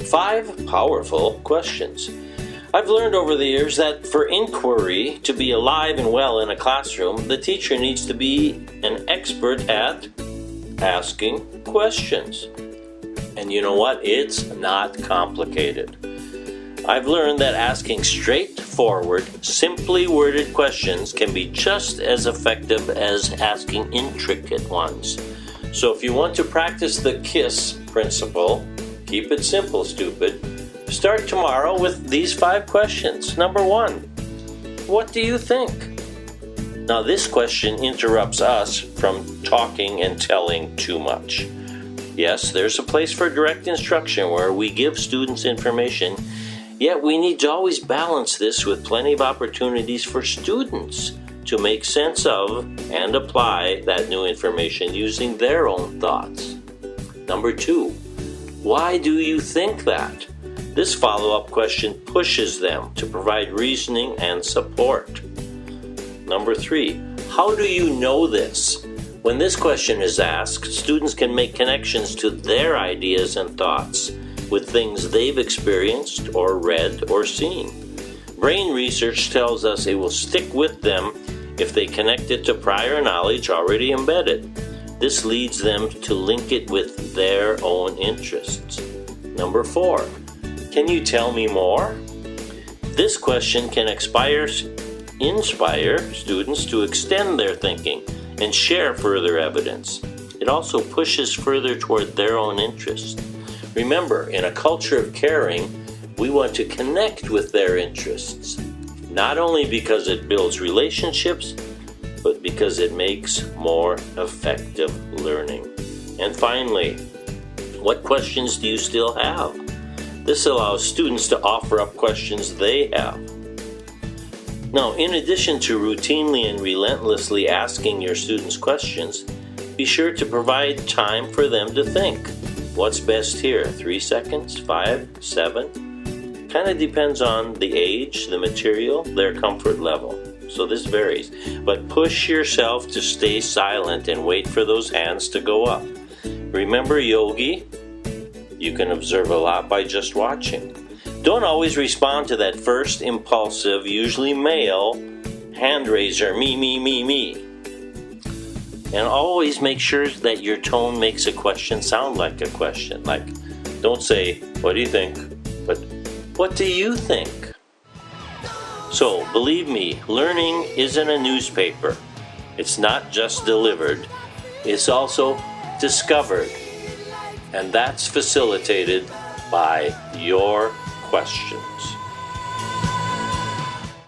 5 powerful questions. I've learned over the years that for inquiry to be alive and well in a classroom, the teacher needs to be an expert at asking questions. And you know what? It's not complicated. I've learned that asking straightforward, simply worded questions can be just as effective as asking intricate ones. So if you want to practice the KISS principle, keep it simple, stupid, start tomorrow with these 5 questions. Number 1, what do you think? Now this question interrupts us from talking and telling too much. Yes, there's a place for direct instruction where we give students information, yet we need to always balance this with plenty of opportunities for students to make sense of and apply that new information using their own thoughts. Number 2, why do you think that? This follow-up question pushes them to provide reasoning and support. Number 3, how do you know this? When this question is asked, students can make connections to their ideas and thoughts with things they've experienced or read or seen. Brain research tells us it will stick with them if they connect it to prior knowledge already embedded. This leads them to link it with their own interests. Number 4, can you tell me more? This question can inspire students to extend their thinking and share further evidence. It also pushes further toward their own interests. Remember, in a culture of caring, we want to connect with their interests, not only because it builds relationships, but because it makes more effective learning. And finally, what questions do you still have? This allows students to offer up questions they have. Now, in addition to routinely and relentlessly asking your students questions, be sure to provide time for them to think. What's best here? 3 seconds? 5? 7? Kind of depends on the age, the material, their comfort level. So this varies. But push yourself to stay silent and wait for those hands to go up. Remember yogi? You can observe a lot by just watching. Don't always respond to that first impulsive, usually male, hand raiser, me. And always make sure that your tone makes a question sound like a question. Like, don't say, what do you think? But, what do you think? So, believe me, learning isn't a newspaper. It's not just delivered. It's also discovered. And that's facilitated by your questions.